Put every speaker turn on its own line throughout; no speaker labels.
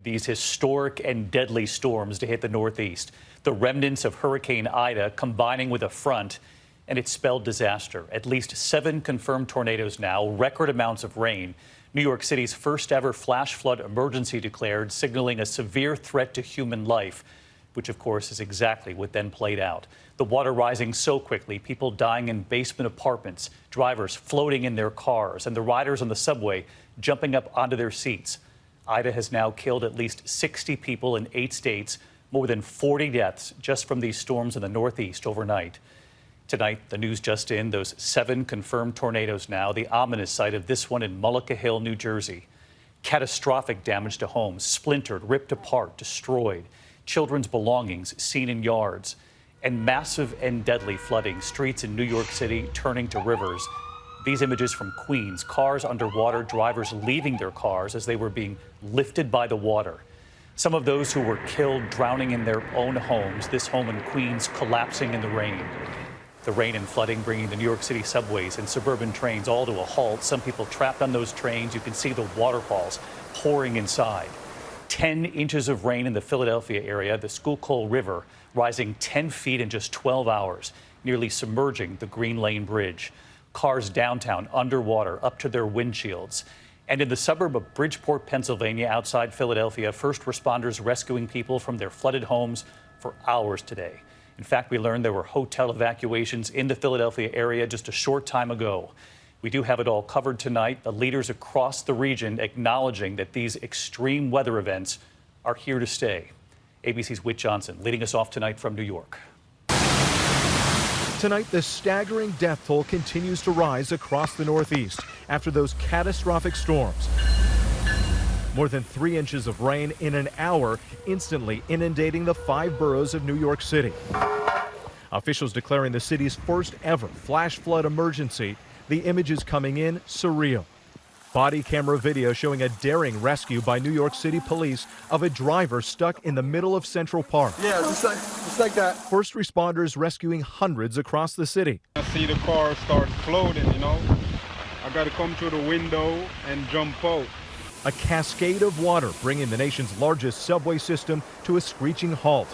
These historic and deadly storms to hit the Northeast. The remnants of Hurricane Ida combining with a front, and it spelled disaster. At least 7 confirmed tornadoes now, record amounts of rain. New York City's first ever flash flood emergency declared, signaling a severe threat to human life, which of course is exactly what then played out. The water rising so quickly, people dying in basement apartments, drivers floating in their cars, and the riders on the subway jumping up onto their seats. Ida has now killed at least 60 people in 8 states, more than 40 deaths just from these storms in the Northeast overnight. Tonight, the news just in, those 7 confirmed tornadoes now, the ominous sight of this one in Mullica Hill, New Jersey. Catastrophic damage to homes, splintered, ripped apart, destroyed. Children's belongings seen in yards. And massive and deadly flooding, streets in New York City turning to rivers. These images from Queens, cars underwater, drivers leaving their cars as they were being lifted by the water. Some of those who were killed drowning in their own homes, this home in Queens collapsing in the rain. The rain and flooding bringing the New York City subways and suburban trains all to a halt. Some people trapped on those trains. You can see the waterfalls pouring inside. 10 inches of rain in the Philadelphia area, the Schuylkill River rising 10 feet in just 12 hours, nearly submerging the Green Lane Bridge. Cars downtown underwater up to their windshields. And in the suburb of Bridgeport, Pennsylvania, outside Philadelphia, first responders rescuing people from their flooded homes for hours today. In fact, we learned there were hotel evacuations in the Philadelphia area just a short time ago. We do have it all covered tonight. The leaders across the region acknowledging that these extreme weather events are here to stay. ABC's Whit Johnson leading us off tonight from New York.
Tonight, the staggering death toll continues to rise across the Northeast after those catastrophic storms. More than 3 inches of rain in an hour, instantly inundating the 5 boroughs of New York City. Officials declaring the city's first ever flash flood emergency. The images coming in surreal. Body camera video showing a daring rescue by New York City police of a driver stuck in the middle of Central Park.
Yeah, just like that.
First responders rescuing hundreds across the city.
I see the car start floating, I got to come through the window and jump out.
A cascade of water bringing the nation's largest subway system to a screeching halt.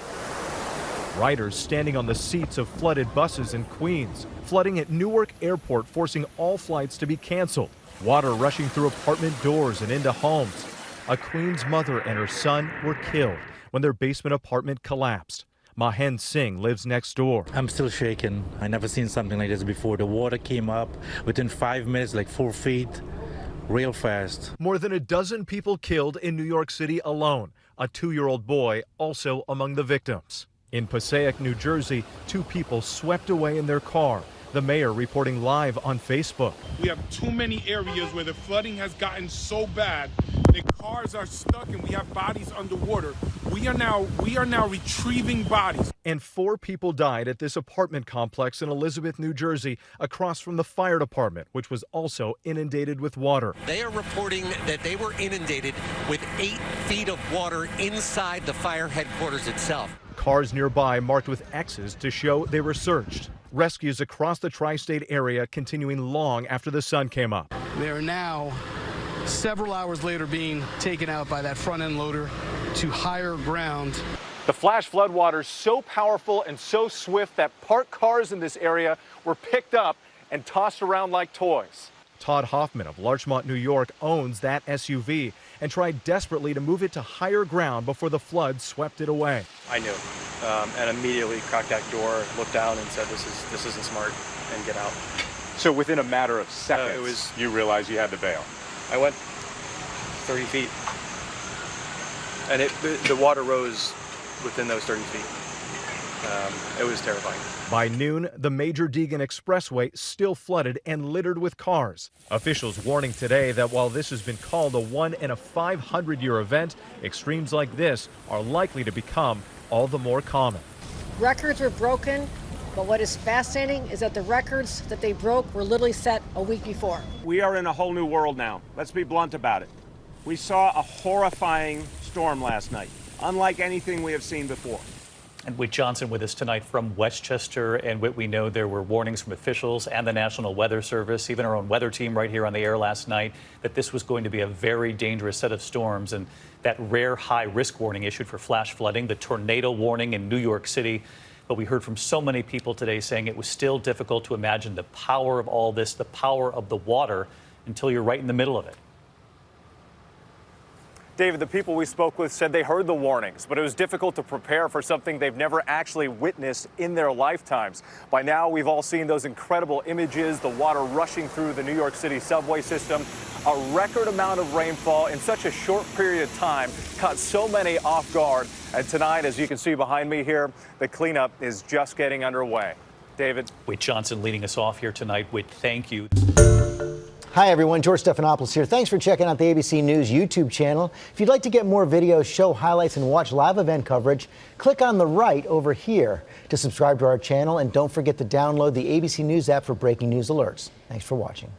Riders standing on the seats of flooded buses in Queens. Flooding at Newark Airport forcing all flights to be canceled. Water rushing through apartment doors and into homes. A Queens mother and her son were killed when their basement apartment collapsed. Mahen Singh lives next door.
I'm still shaken. I never seen something like this before. The water came up within 5 minutes, like 4 feet, real fast.
More than a dozen people killed in New York City alone. A 2-year-old boy also among the victims. In Passaic, New Jersey, 2 people swept away in their car. The mayor reporting live on Facebook.
We have too many areas where the flooding has gotten so bad that cars are stuck and we have bodies underwater. We are now retrieving bodies.
And 4 people died at this apartment complex in Elizabeth, New Jersey, across from the fire department, which was also inundated with water.
They are reporting that they were inundated with 8 feet of water inside the fire headquarters itself.
Cars nearby marked with X's to show they were searched. Rescues across the tri-state area continuing long after the sun came up.
They are now several hours later being taken out by that front end loader to higher ground.
The flash floodwaters so powerful and so swift that parked cars in this area were picked up and tossed around like toys.
Todd Hoffman of Larchmont, New York, owns that SUV and tried desperately to move it to higher ground before the flood swept it away.
I knew, and immediately cracked that door, looked down, and said, "This isn't smart," and get out.
So within a matter of seconds, you realized you had to bail.
I went 30 feet, and the water rose within those 30 feet. It was terrifying.
By noon, the major Deegan Expressway still flooded and littered with cars. Officials warning today that while this has been called a 1 in a 500-year event, extremes like this are likely to become all the more common.
Records were broken, but what is fascinating is that the records that they broke were literally set a week before.
We are in a whole new world now. Let's be blunt about it. We saw a horrifying storm last night, unlike anything we have seen before.
And Whit Johnson with us tonight from Westchester. And Whit, we know there were warnings from officials and the National Weather Service, even our own weather team right here on the air last night, that this was going to be a very dangerous set of storms. And that rare high risk warning issued for flash flooding, the tornado warning in New York City. But we heard from so many people today saying it was still difficult to imagine the power of all this, the power of the water, until you're right in the middle of it.
David, the people we spoke with said they heard the warnings, but it was difficult to prepare for something they've never actually witnessed in their lifetimes. By now, we've all seen those incredible images, the water rushing through the New York City subway system. A record amount of rainfall in such a short period of time caught so many off guard. And tonight, as you can see behind me here, the cleanup is just getting underway. David.
Whit Johnson leading us off here tonight. Whit, thank you.
Hi, everyone. George Stephanopoulos here. Thanks for checking out the ABC News YouTube channel. If you'd like to get more videos, show highlights, and watch live event coverage, click on the right over here to subscribe to our channel. And don't forget to download the ABC News app for breaking news alerts. Thanks for watching.